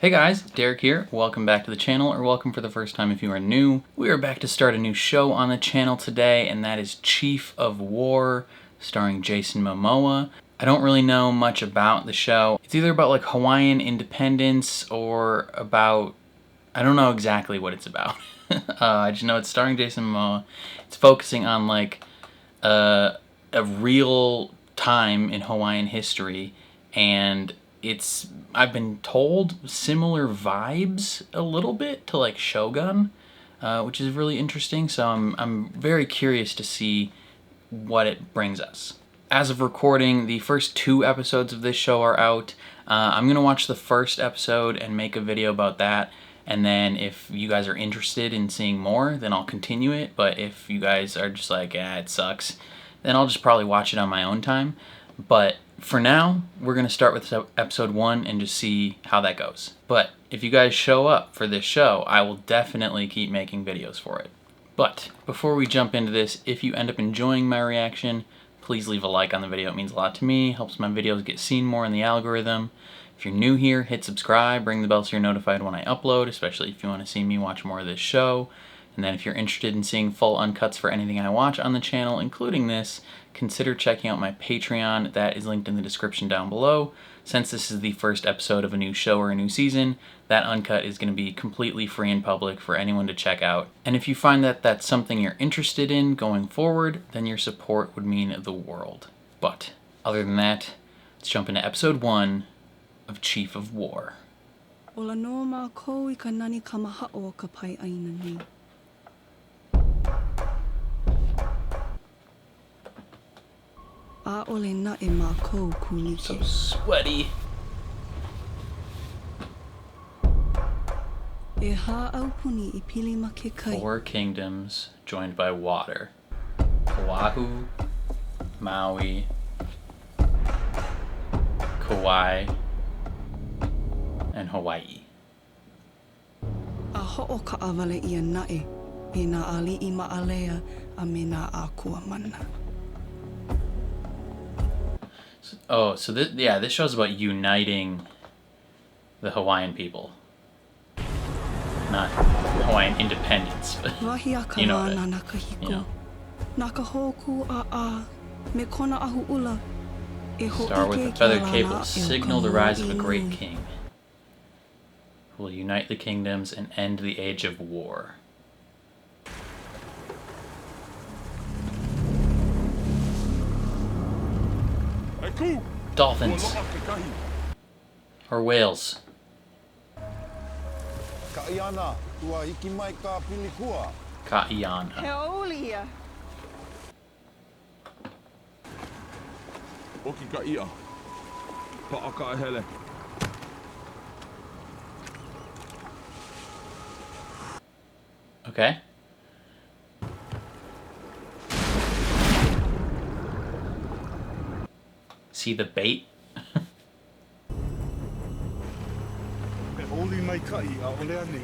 Hey guys, Derek here. Welcome back to the channel, or welcome for the first time if you are new. We are back to start a new show on the channel today, and that is Chief of War, starring Jason Momoa. I don't really know much about the show. It's either about like Hawaiian independence or about, I don't know exactly what it's about. I just know it's starring Jason Momoa. It's focusing on like a real time in Hawaiian history, and I've been told similar vibes a little bit to like Shogun, which is really interesting. So I'm very curious to see what it brings us. As of recording, the first 2 episodes of this show are out. I'm gonna watch the first episode and make a video about that. And then if you guys are interested in seeing more, then I'll continue it. But if you guys are just like, it sucks, then I'll just probably watch it on my own time. But for now, we're going to start with episode 1 and just see how that goes. But if you guys show up for this show, I will definitely keep making videos for it. But before we jump into this, if you end up enjoying my reaction, please leave a like on the video. It means a lot to me, helps my videos get seen more in the algorithm. If you're new here, hit subscribe, ring the bell so you're notified when I upload, especially if you want to see me watch more of this show. And then if you're interested in seeing full uncuts for anything I watch on the channel, including this, consider checking out my Patreon. That is linked in the description down below. Since this is the first episode of a new show or a new season, that uncut is going to be completely free and public for anyone to check out. And if you find that that's something you're interested in going forward, then your support would mean the world. But other than that, let's jump into episode 1 of Chief of War. Ola no ma ko I ka nani ka maha'o o ka pai aina ni. A ole na e ma ko kunike. So sweaty. E ha au puni I pili ma ke kai. 4 kingdoms joined by water. Oahu, Maui, Kauai, and Hawaii. A ho'o ka awale ia nae. E na ali I ma'alea a me na a kua mana. Oh, so this show's about uniting the Hawaiian people. Not Hawaiian independence, but Wahi a ka you know wāna it. na ka hiko. You know. Na ka hoku a me kona ahu ula. E ho'ike Star with a ki feathered a cape will lana e o signal ka the rise of a mo'i great nui. king who will unite the kingdoms and end the age of war. Dolphins. Or whales. Ka'iana, tua hiki mai ka pili kua. Ka'iana. Heolia. Oki ka ia. Pa'a ka hele. Okay. See the bait? E holi mai kai a ole ane.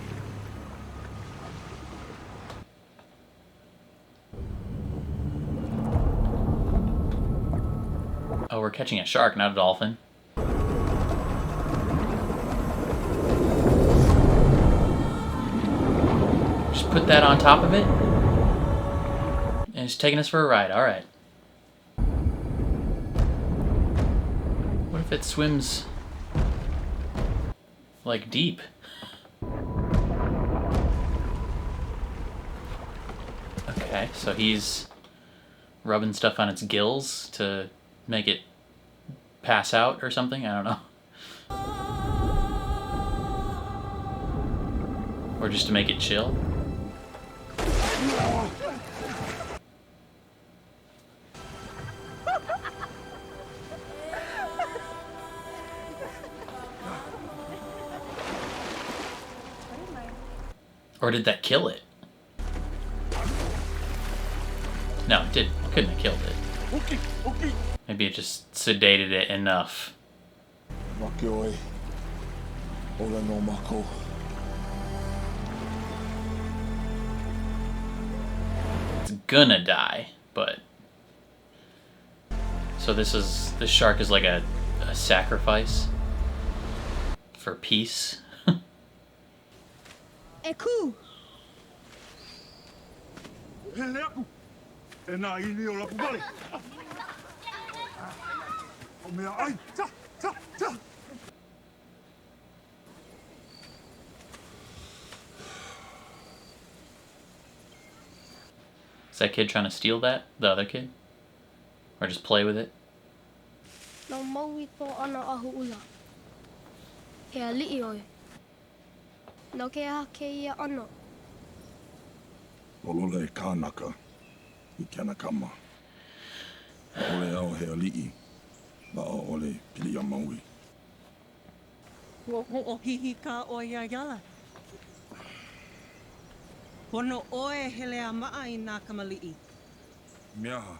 Oh, we're catching a shark, not a dolphin. Just put that on top of it. And it's taking us for a ride, alright. What if it swims like deep? Okay, so he's rubbing stuff on its gills to make it pass out or something? I don't know. Or just to make it chill? Or did that kill it? No, it didn't. Couldn't have killed it. Maybe it just sedated it enough. Maki oi. Ola no mako. It's gonna die, but... So this shark is like a sacrifice for peace. Eku! Hele aku. E nā ini o lapu vale. O mea ai. Ta, ta, ta. Is that kid trying to steal that? The other kid? Or just play with it? No maui tō ana ahu ula. He a li'i oi. No ke aha ke ia ana. Olole kānaka I kiana kama. Ole au he ali'i. Ma o ole pili a maui. Ua ho'ohihi ka o ia yala. Pono oe hele a maa I nā kamali'i. Miaha.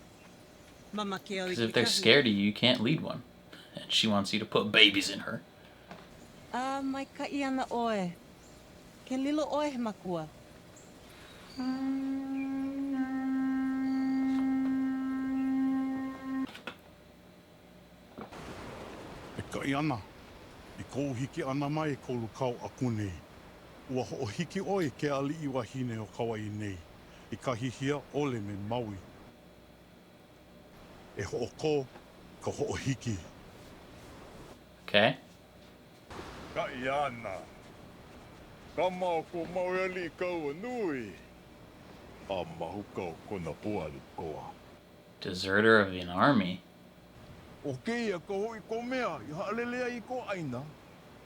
Mama ke au I Because ke if they're kahi. scared of you, you can't lead one. And she wants you to put babies in her. Mai ka I ana oe. Ke lilo oe he makua. E kai ana. I kou hiki ana mai kou lukau aku nei. Ua ho hiki oi ke ali'i wahine o Kauai nei. I ka hihia ole me Maui. E ho ko ka ho hiki. Okay? Kai ana. Ka mau ko Maui ali kau nui. A mahu kau kona puali koa. Deserter of an army. O keia ko hoi ko mea. I haalelea I ko aina.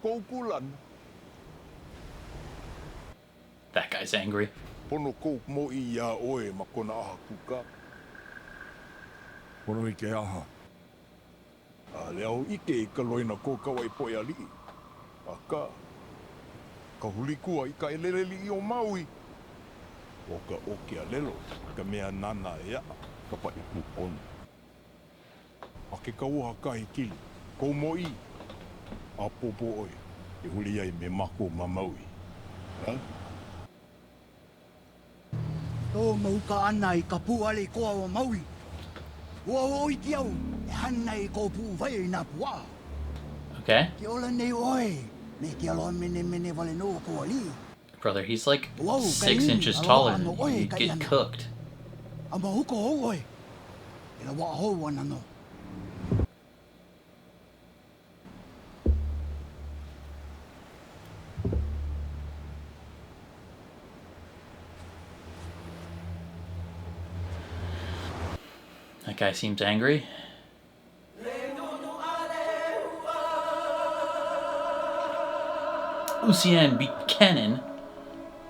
Ko kulana. That guy's angry. Pono kou mo I ia oe ma kona aha kuka. Pono I ke aha. A leo ike I ka loina ko Kauai poi ali'i. A ka huli kua I ka eleleli o Maui. O ka oke a lelo, ka mea nana e a, ka pa I puponu. A ke kaua kai kili, kou mo I. A popo oi, e huli ai me mako ma Maui. Ha? Tō mauka ana I ka puale koa o Maui. Ua oi ki au, e hana I ko pū vai nā pua. Okay? Ki ola nei oe, me ki aloa mene wale no ko ali. Brother, he's like Whoa, 6 kaini, inches aloha taller ano than you. oe, You'd get kaiana. cooked. A mahuko ho oe. E la wa ho wana no. That guy seems angry. Lucienne Buchanan.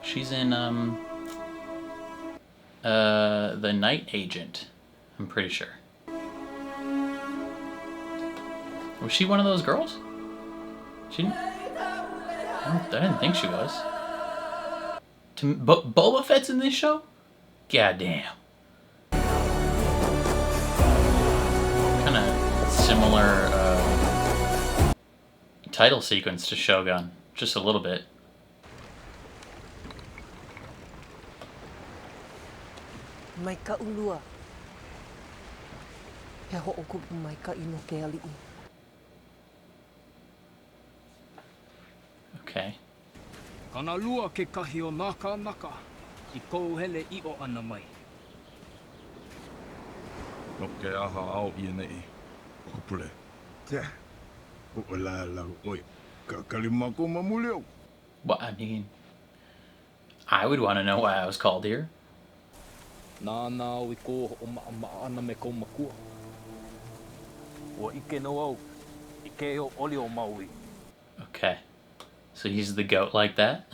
She's in The Night Agent, I'm pretty sure. Was she one of those girls? She didn't, I didn't think she was. Boba Fett's in this show? God damn. Kind of similar title sequence to Shogun, just a little bit. Mai ka ulua. He ho'okupu mai ka ino ke ali'i. Okay. Kana lua ke kahi o naka naka, I kou hele I o ana mai. No ke aha au I nei. O pule. Te. O la lau oi. Ka kalima ko mamuli au. Well, I mean, I would want to know why I was called here. Nāna au I ko o maa ana me kou makua. Ua ike no au, I ke o oli o Maui. Okay. So he's the goat like that?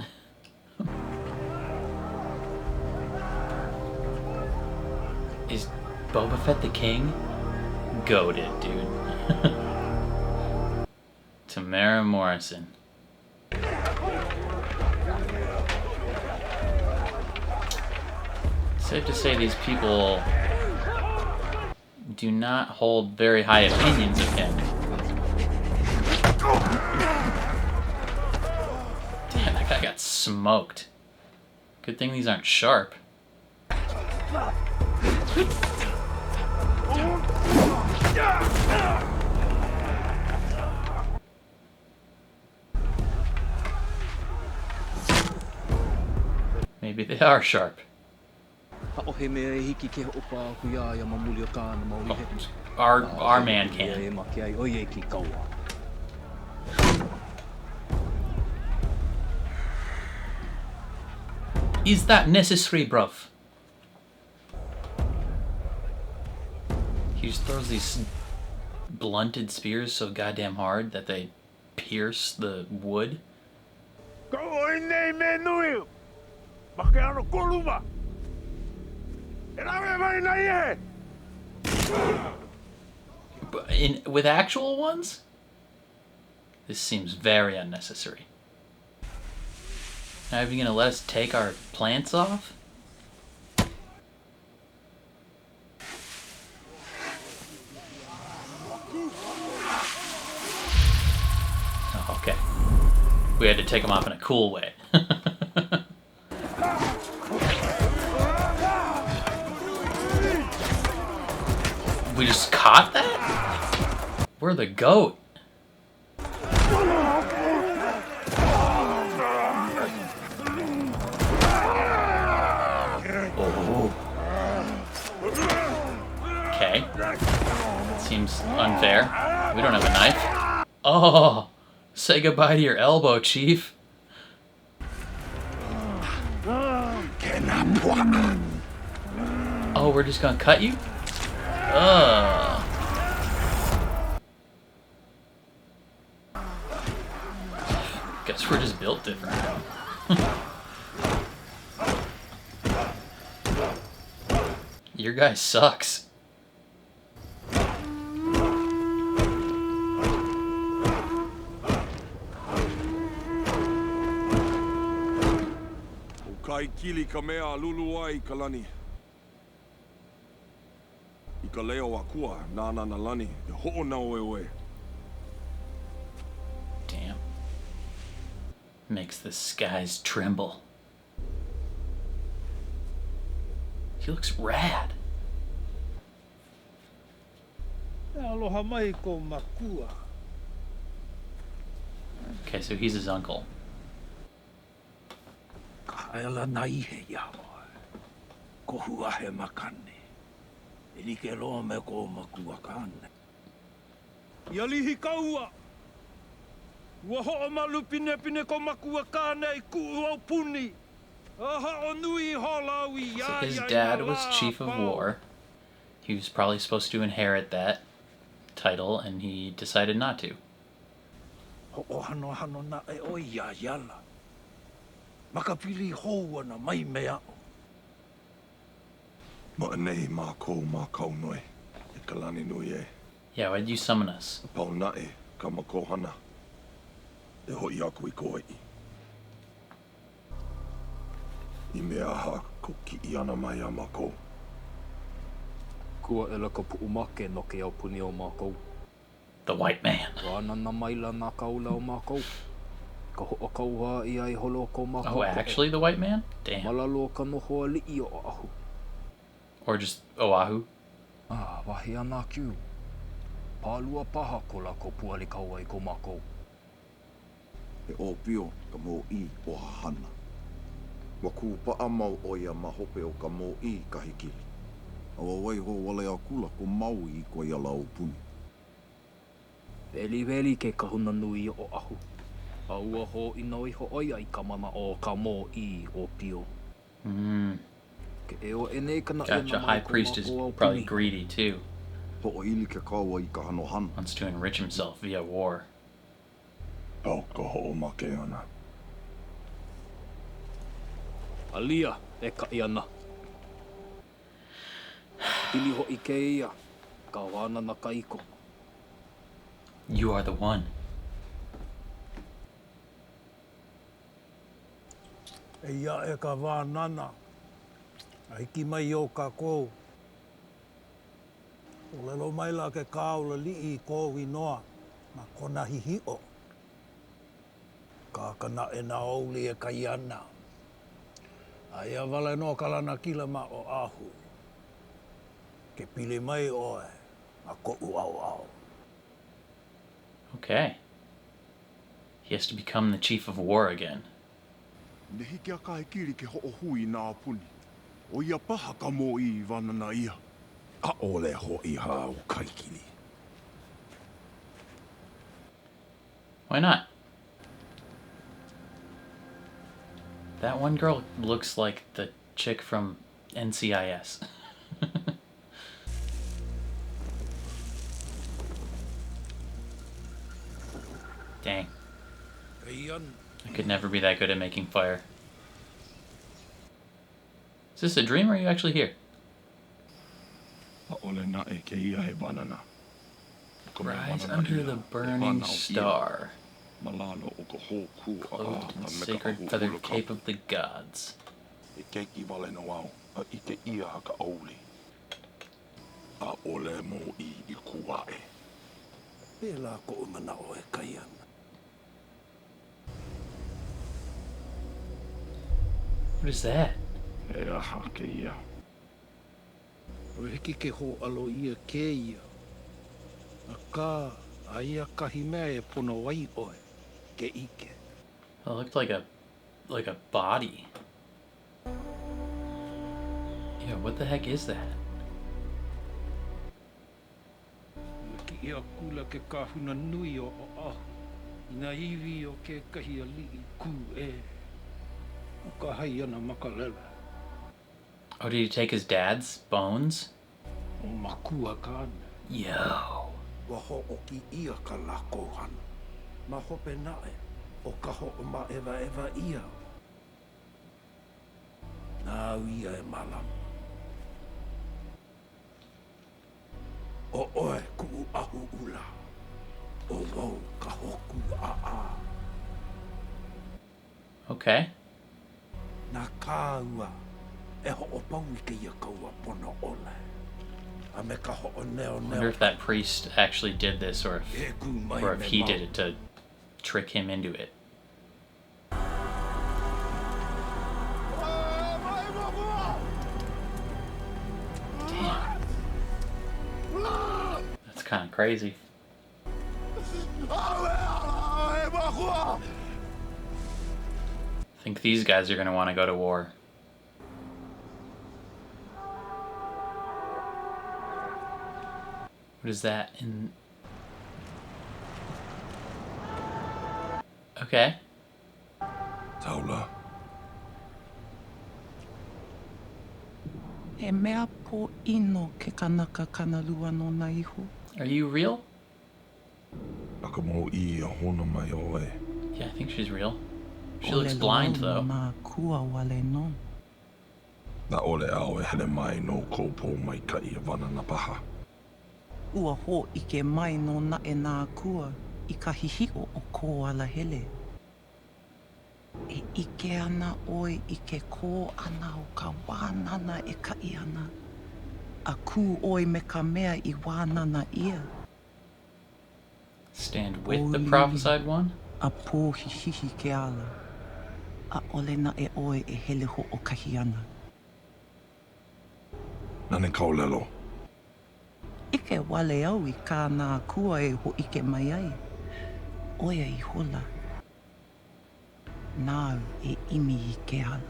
Is Boba Fett the king? Goated, dude. Tamara Morrison. Safe to say these people do not hold very high opinions of him. Damn, that guy got smoked. Good thing these aren't sharp. Maybe they are sharp. Oh, Our man can. Is that necessary, bruv? He just throws these blunted spears so goddamn hard that they pierce the wood. But with actual ones? This seems very unnecessary. Now, are you gonna let us take our plants off? Oh, okay. We had to take them off in a cool way. We just caught that? We're the goat. Oh. Okay. Seems unfair. We don't have a knife. Oh! Say goodbye to your elbow, Chief. Oh, we're just gonna cut you? Guess we're just built different. Your guy sucks. Kai kili ka mea lulu ai ka lani. I ka leo a kua nana na lani e ho'o na oe. Damn. Makes the skies tremble. He looks rad. Aloha mai ko makua. Okay, so he's his uncle. Kaela nai he yawa. Ko hua he makane. Ili ke loa me ko makua kane. Ialihi kaua. Ua ho'o malu pine pine ko makua kane I ku'u au puni. Aha o nui holawi ya. So his dad was chief of war. He was probably supposed to inherit that title, and he decided not to. Ho'o hano hano na e oi ya yala. Makapili hoa na mai mea. Ma'anei mā kou mā kaunoi. E ka lani nui e. Yeah, why'd you summon us? Pau nae ka makohana. E hoi aku I ko ai. I mea ha ko ki I ana mai a mako. Kua ela ka pu'umake no ke au puni o mākou. The white man. Rāna na maila nā kaula o mākou. Ka ho'o kauha I ai holo ko mākou. Oh, actually the white man? Damn. Malalo ka noho ali'i o ahu. Or just Oahu? Ah, wahi ana kiu. Pālua paha ko la ko puali kaua I ko mākou. E o pio ka mō I o hahana. Wa ku paa mau oia ma hope o ka mō I ka hikili. Awa wai ho wale a kula ko maui I ko ia lau puni. Veli veli ke kahuna nui o ahu. Aua ho I noi ho oia I ka mana o ka mō I o pio. Ke eo e nei kana Gotcha. High Priest is probably greedy too. Ho o ili ke kaua I ka hano hana. Wants to enrich himself via war. Au ka ho make ana. Alia e ka iana. Pili ho I ke ia. Ka wana na kaiko. You are the one. E ia e ka wānana. A hiki mai o ka kou. O lelo mai la ke kaula li'i kou I noa. Ma kona hihi o. Ka kana e na ouli e ka iana. A ia wale no ka lana kila ma o ahu. Ke pili mai oe. A ko'u au au. Okay. He has to become the chief of war again. Ne hiki a kai kiri ke ho'o hui nā puni. O ia paha ka mō I vanana ia. A ole ho'i hao kaikili. Why not? That one girl looks like the chick from NCIS. Dang. I could never be that good at making fire. Is this a dream or are you actually here? Rise under the burning star, clothed in sacred feathered cape of the gods. What is that? O hiki ke ho alo ia ke ia. A ka aia kahi mea e pono wai oe ke ike. It looked like a body. Yeah, what the heck is that? Ki ia kula ke kahuna nui o ahu. Ina iwi o ke kahi ali'i ku e. O ka hai ana makalela. Oh, did he take his dad's bones? O makua kāne. Yo. Wa ho'oki ia ka lako hana. Ma hope nae o ka ho'o ma ewa ia. Nā ia e malam. O oe ku'u ahu ula. O wau ka hoku a. Okay. Nā kāua e ho'opau I ke ia kaua pono ole. A me ka ho'o neo I wonder if that priest actually did this or if he did it to trick him into it. Damn. That's kind of crazy. I think these guys are going to want to go to war. What is that in... Okay. Taula. He mea po ino ke kanaka kanalua no na iho. Are you real? Aka mo I a hona mai oe. Yeah, I think she's real. She looks blind though. Nā kua wale no. Na ole ao e hele mai no koupo mai kai e vanana paha. Ua ho I ke mai no na e nā kua I ka hihiko o ko ala hele. E ike ana oi I ke kō ana o ka wānana e kai ana. A kū oi me ka mea I wānana ia. Stand with the prophesied one? A pō hihihi ke ala. A ole na e oi e hele ho o kahi ana. Nane kaulelo. Ike wale au I kā nā kua e ho ike mai ai. Oia I hola. Nāu e imi I ke ala.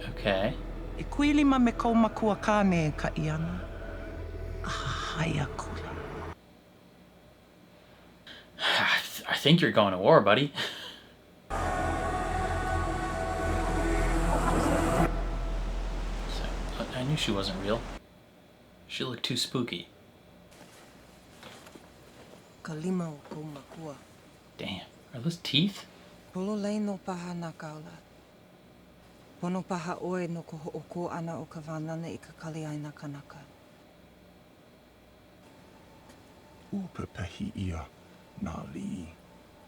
Okay. E kuilima me kaumakua kāne e ka iana. A haia kula. I think you're going to war, buddy. So, I knew she wasn't real. She looked too spooky. Ka lima o kaumakua. Damn. Are those teeth? Polo lei no paha nā kaula. Pono paha oe no ko ho'oko ana o ka wānana I ka kaliaina kanaka. Upepehi ia nā li'i,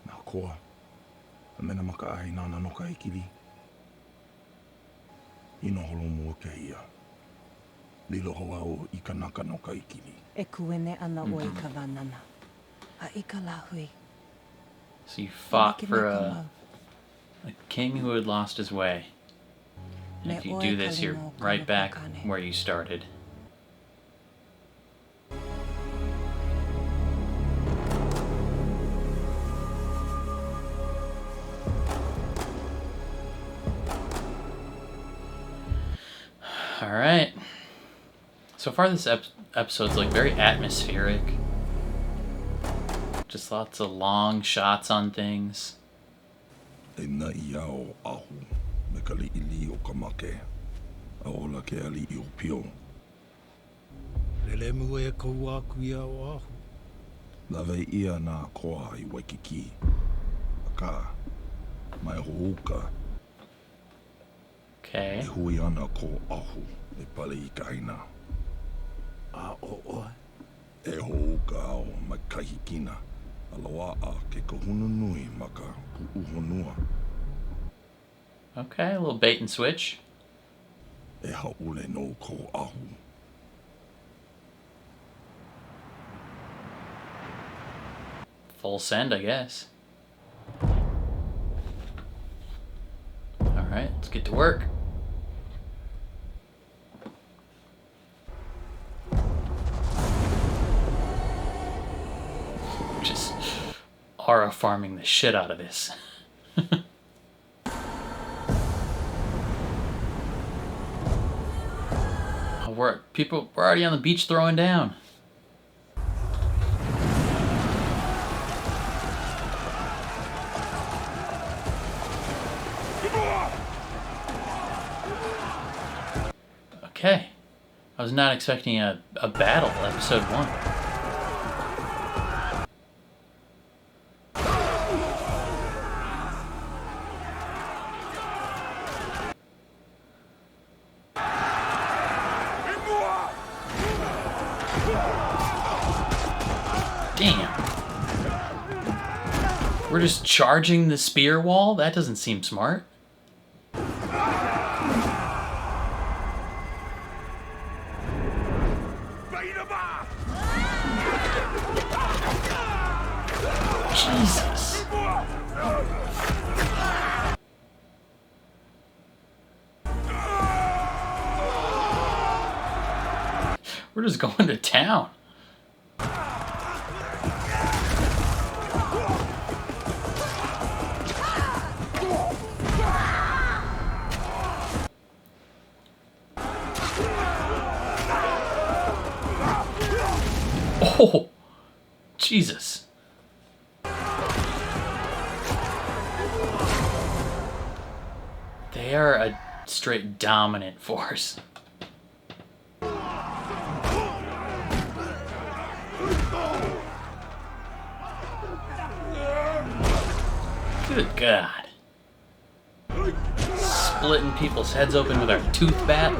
nā koa. A mena maka ai nāna no ka ikili. Ino holo mua ke ia. Lilo hoa o I ka naka no ka ikili. E kuene ana o I ka wānana. A I ka lahui. So you fought for a king who had lost his way. And if you do this, you're right back where you started. Alright. So far this episode's like very atmospheric. Just lots of long shots on things. E na ia o ahu, me ka li'i o ka make. A ola ke ali'i o pio. Lele mua e kou aku ia o ahu. Lawe ia nā koa I Waikiki. Aka, mai ho'uka. Okay. E hui ana ko ahu, e pale I ka aina. A o oe. E ho'uka ao mai kahikina. Aloa a ke kahunu nui ma ka hu'uhonua. Okay, a little bait and switch. E haule no ko ahu. Full send, I guess. Alright, let's get to work. Just aura farming the shit out of this. We're already on the beach throwing down. Okay. I was not expecting a battle, episode 1. Damn. We're just charging the spear wall? That doesn't seem smart. Jesus. We're just going to town. Oh, Jesus. They are a straight dominant force. Good God. Splitting people's heads open with our tooth bat.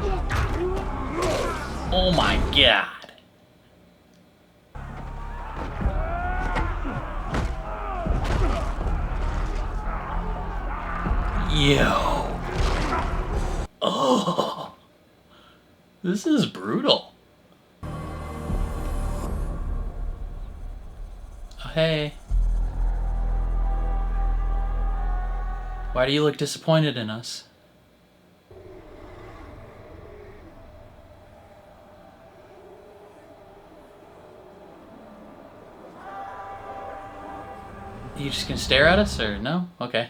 Oh my God. Yo. Oh. This is brutal. Oh, hey. Why do you look disappointed in us? You just gonna stare at us, or no? Okay.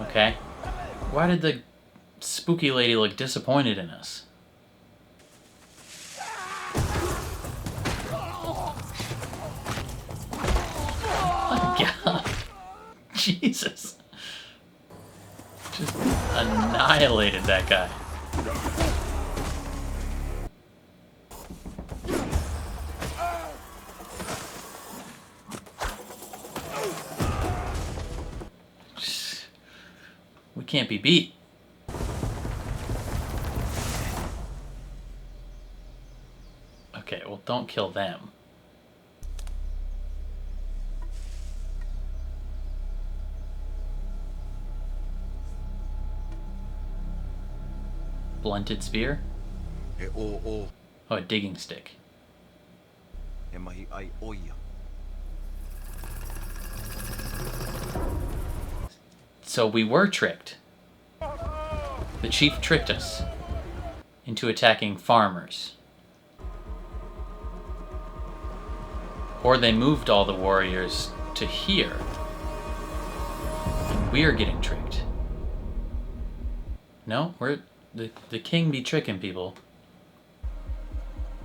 Okay. Why did the spooky lady look disappointed in us? Oh my God. Jesus. Just annihilated that guy. We can't be beat. Okay, well, don't kill them. Blunted spear? Oh, a digging stick. So we were tricked. The chief tricked us into attacking farmers. Or they moved all the warriors to here. And we're getting tricked. No, the king be tricking people.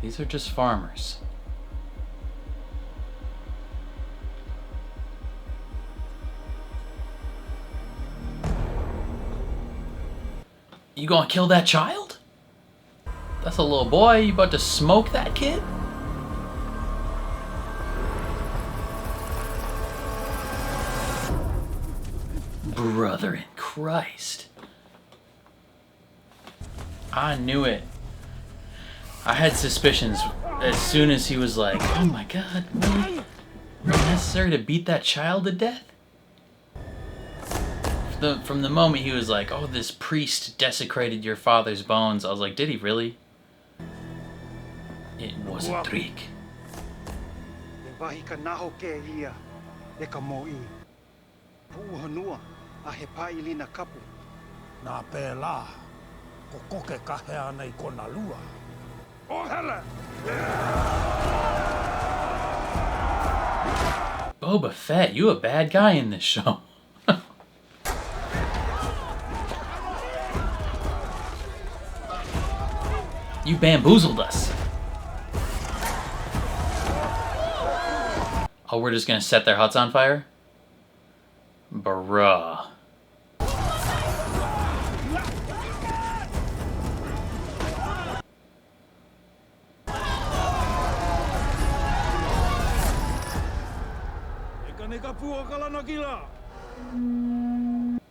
These are just farmers. You gonna kill that child? That's a little boy. You about to smoke that kid? Brother in Christ. I knew it. I had suspicions as soon as he was like, oh my god, really? Was it necessary to beat that child to death? From the moment he was like, oh, this priest desecrated your father's bones, I was like, did he really? It was a trick. Nā pēlā, ko koke kahea nei kona lua. O hele! Boba Fett, you a bad guy in this show. You bamboozled us. Oh, we're just gonna set their huts on fire? Bruh.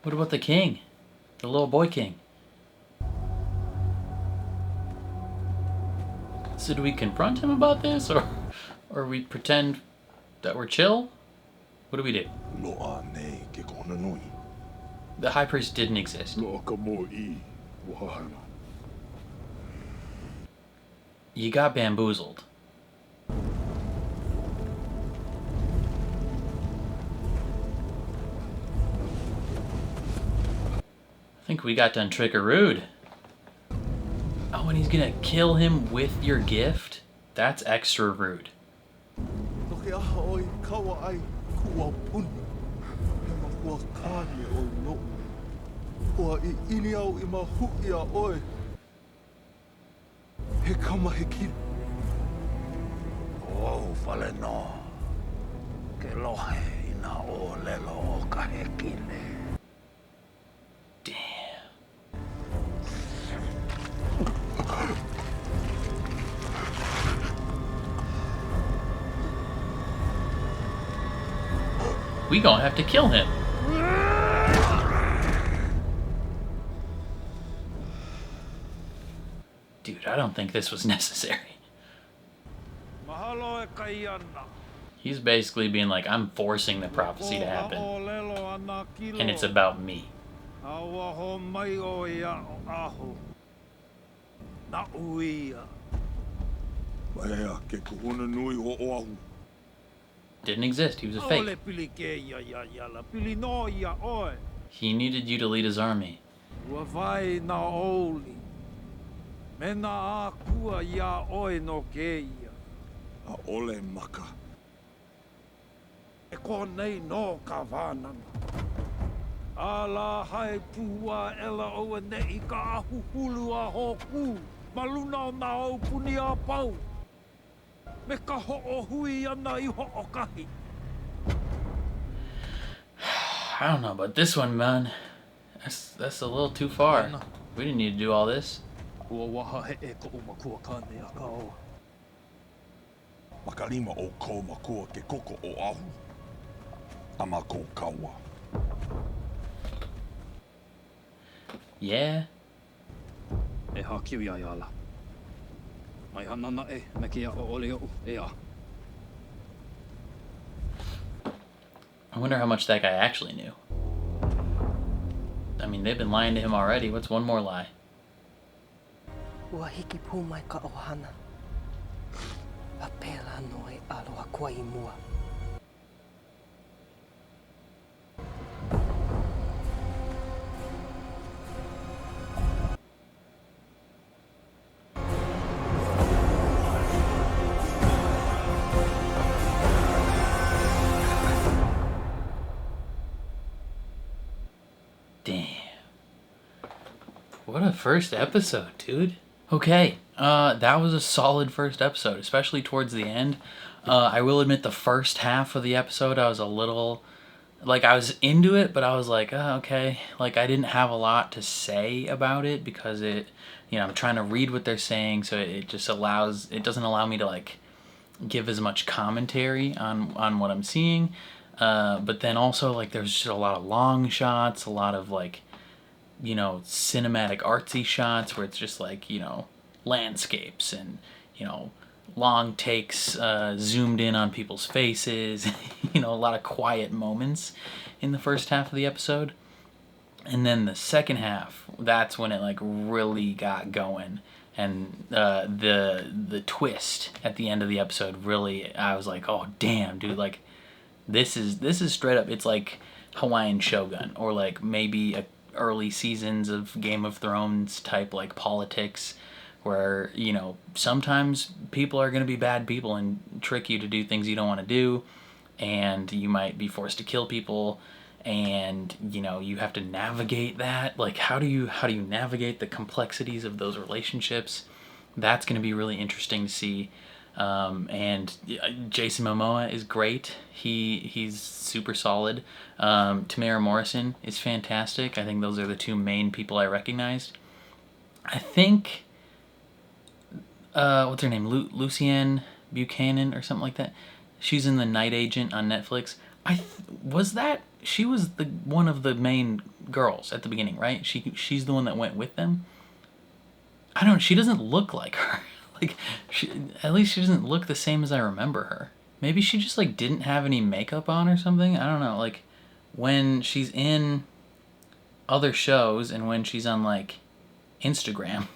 What about the king? The little boy king? So do we confront him about this, or we pretend that we're chill? What do we do? The high priest didn't exist. You got bamboozled. I think we got done trickarooed. Oh, and he's gonna kill him with your gift? That's extra rude. Oh, whale no. Ke lohe ina o lelo o ka hekile. Damn. We gonna have to kill him. Dude, I don't think this was necessary. He's basically being like, I'm forcing the prophecy to happen. And it's about me. Didn't exist, he was a fake. He needed you to lead his army. Ole maka. E konei no ka vānanga. Ala hai pua ela o nei ka ahu hulu a hoku. Maluna o nā au puni a pau. Me ka ho'o hui ana I ho'o kahi. I don't know about this one, man. That's a little too far. We didn't need to do all this. Makalima o ko makua ke koko o ahu. Ama ko kaua. Yeah. E hakiu ia ala. Mai hanana e me kia o ole o e a. I wonder how much that guy actually knew. I mean, they've been lying to him already. What's one more lie? Ua hiki pū mai ka ohana. A pēla noi aloha kua I mua. What a first episode, dude. Okay, that was a solid first episode, especially towards the end. I will admit the first half of the episode I was a little, like, I was into it, but I was like, oh, okay. Like, I didn't have a lot to say about it because it, I'm trying to read what they're saying, so it doesn't allow me to, like, give as much commentary on what I'm seeing. But then also, like, there's just a lot of long shots, a lot of, like, cinematic artsy shots where it's just like, landscapes and, long takes zoomed in on people's faces, a lot of quiet moments in the first half of the episode. And then the second half, that's when it like really got going. And the twist at the end of the episode really, I was like, oh damn, dude, like this is straight up, it's like Hawaiian Shogun, or like maybe early seasons of Game of Thrones type like politics, where sometimes people are going to be bad people and trick you to do things you don't want to do, and you might be forced to kill people, and you have to navigate that. Like, how do you navigate the complexities of those relationships? That's going to be really interesting to see. And Jason Momoa is great. He's super solid. Tamara Morrison is fantastic. I think those are the two main people I recognized. I think what's her name, Lucienne Buchanan or something like that. She's in The Night Agent on Netflix. She was the one of the main girls at the beginning, right? She's the one that went with them. I don't know. She doesn't look like her. Like, at least she doesn't look the same as I remember her. Maybe she just, like, didn't have any makeup on or something. I don't know. Like, when she's in other shows and when she's on, like, Instagram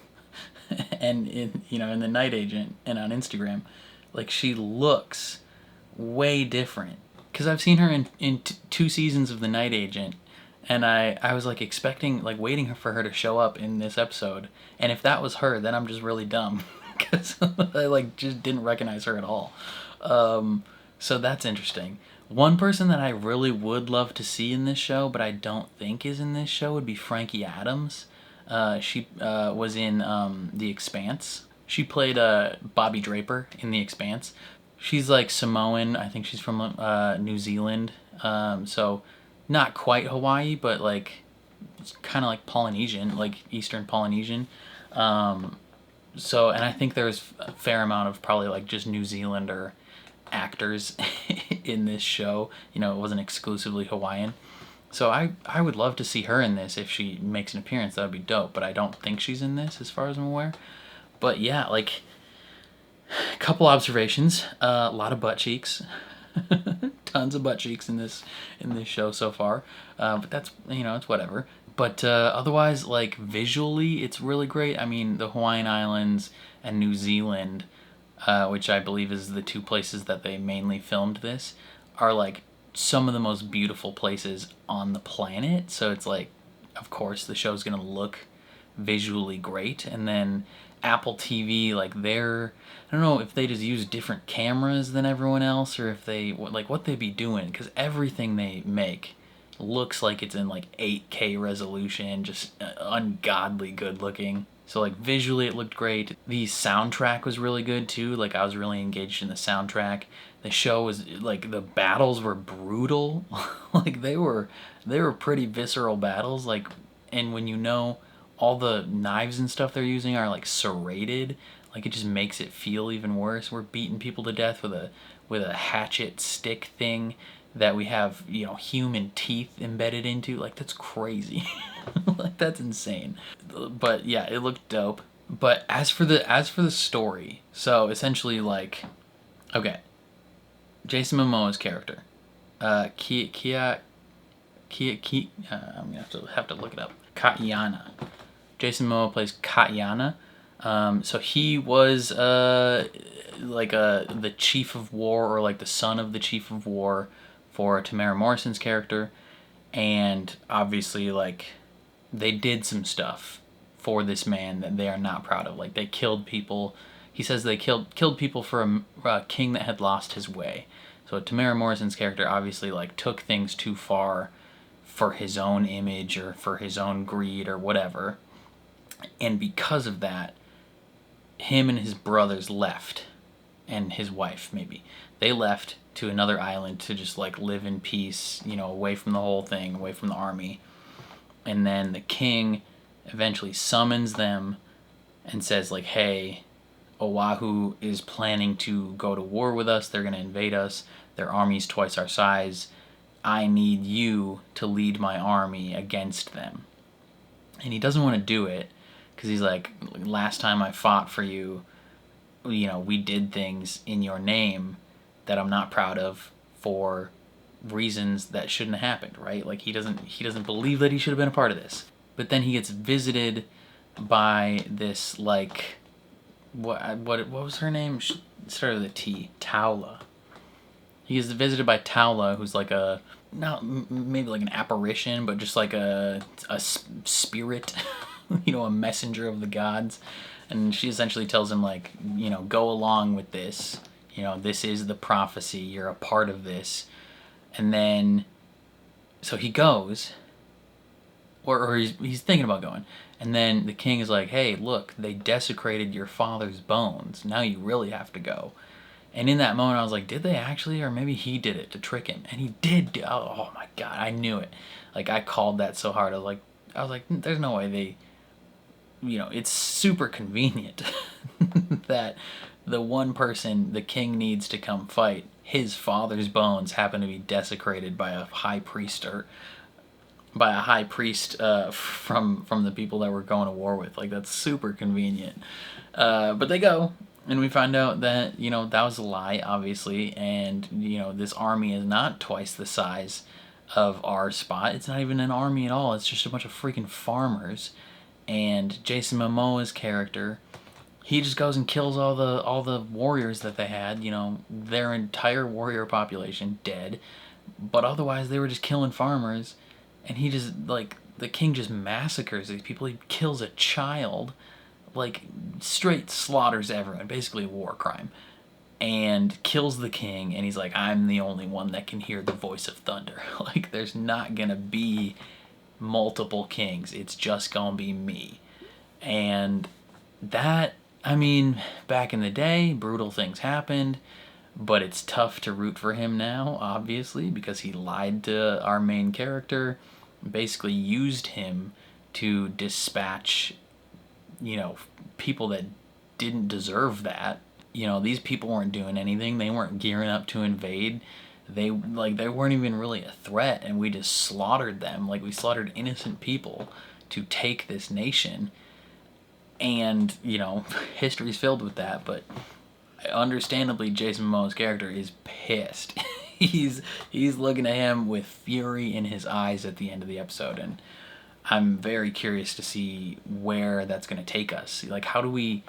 and in The Night Agent and on Instagram, like, she looks way different. Because I've seen her in 2 seasons of The Night Agent, and I was, like, expecting, like, waiting for her to show up in this episode. And if that was her, then I'm just really dumb. Because I, like, just didn't recognize her at all. So that's interesting. One person that I really would love to see in this show, but I don't think is in this show, would be Frankie Adams. She was in The Expanse. She played Bobby Draper in The Expanse. She's, like, Samoan. I think she's from New Zealand. So not quite Hawaii, but, like, kind of like Polynesian, like Eastern Polynesian. So, and I think there's a fair amount of probably like just New Zealander actors in this show. It wasn't exclusively Hawaiian. So I would love to see her in this. If she makes an appearance, that would be dope. But I don't think she's in this as far as I'm aware. But yeah, like, a couple observations. A lot of butt cheeks. Tons of butt cheeks in this show so far. But that's, it's whatever. But otherwise, like, visually, it's really great. I mean, the Hawaiian Islands and New Zealand, which I believe is the 2 places that they mainly filmed this, are, like, some of the most beautiful places on the planet. So it's like, of course, the show's going to look visually great. And then Apple TV, like, I don't know if they just use different cameras than everyone else, or if they, like, what they be doing, because everything they make looks like it's in like 8K resolution, just ungodly good looking. So like visually it looked great. The soundtrack was really good too. Like, I was really engaged in the soundtrack. The show was like, the battles were brutal. Like, they were pretty visceral battles. Like, and when all the knives and stuff they're using are like serrated, like, it just makes it feel even worse. We're beating people to death with a hatchet stick thing that we have, human teeth embedded into. Like, that's crazy. Like, that's insane. But yeah, it looked dope. But as for the story, so essentially, like, okay, Jason Momoa's character, I'm gonna have to look it up. Ka'iyana. Jason Momoa plays Ka'iyana. So he was like the chief of war, or like the son of the chief of war for Tamara Morrison's character, and obviously, like, they did some stuff for this man that they are not proud of. Like, they killed people. He says they killed people for a king that had lost his way. So Tamara Morrison's character obviously, like, took things too far for his own image or for his own greed or whatever. And because of that, him and his brothers left, and his wife maybe. They left to another island to just like live in peace, you know, away from the whole thing, away from the army. And then the king eventually summons them and says like, hey, Oahu is planning to go to war with us. They're going to invade us. Their army's twice our size. I need you to lead my army against them. And he doesn't want to do it because he's like, last time I fought for you, you know, we did things in your name that I'm not proud of for reasons that shouldn't have happened, right? Like he doesn't believe that he should have been a part of this. But then he gets visited by this like what was her name? She started with a T. Taula. He gets visited by Taula, who's like a not maybe like an apparition, but just like a spirit, you know, a messenger of the gods. And she essentially tells him like, you know, go along with this. You know, this is the prophecy. You're a part of this. And then, so he goes, or he's thinking about going. And then the king is like, hey, look, they desecrated your father's bones. Now you really have to go. And in that moment, I was like, did they actually? Or maybe he did it to trick him. And he did. Oh my God, I knew it. Like, I called that so hard. I was like, there's no way they, you know, it's super convenient that the one person the king needs to come fight, his father's bones happen to be desecrated by a high priest or by a high priest from the people that we're going to war with. Like, that's super convenient. But they go, and we find out that, you know, that was a lie, obviously, and, you know, this army is not twice the size of our spot. It's not even an army at all. It's just a bunch of freaking farmers. And Jason Momoa's character, he just goes and kills all the warriors that they had, you know, their entire warrior population dead. But otherwise, they were just killing farmers. And he just, like, the king just massacres these people. He kills a child, like, straight slaughters everyone, basically a war crime. And kills the king, and he's like, I'm the only one that can hear the voice of thunder. Like, there's not gonna be multiple kings. It's just gonna be me. And that, I mean, back in the day, brutal things happened, but it's tough to root for him now, obviously, because he lied to our main character, basically used him to dispatch, you know, people that didn't deserve that. You know, these people weren't doing anything. They weren't gearing up to invade. They weren't even really a threat, and we just slaughtered them. Like, we slaughtered innocent people to take this nation. And, you know, history's filled with that, but understandably Jason Momoa's character is pissed. he's looking at him with fury in his eyes at the end of the episode, and I'm very curious to see where that's going to take us. Like, how do we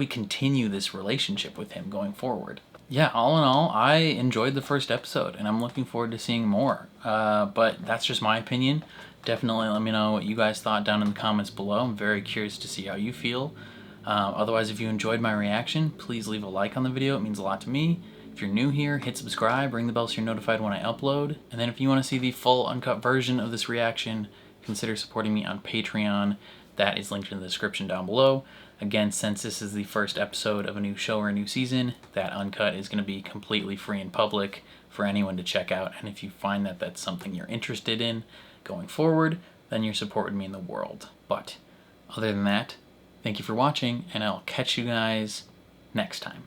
continue this relationship with him going forward? Yeah, all in all, I enjoyed the first episode, and I'm looking forward to seeing more. But that's just my opinion. Definitely let me know what you guys thought down in the comments below. I'm very curious to see how you feel. Otherwise, if you enjoyed my reaction, please leave a like on the video. It means a lot to me. If you're new here, hit subscribe, ring the bell so you're notified when I upload. And then if you want to see the full uncut version of this reaction, consider supporting me on Patreon. That is linked in the description down below. Again, since this is the first episode of a new show or a new season, that uncut is going to be completely free and public for anyone to check out. And if you find that that's something you're interested in going forward, then your support would mean the world. But other than that, thank you for watching, and I'll catch you guys next time.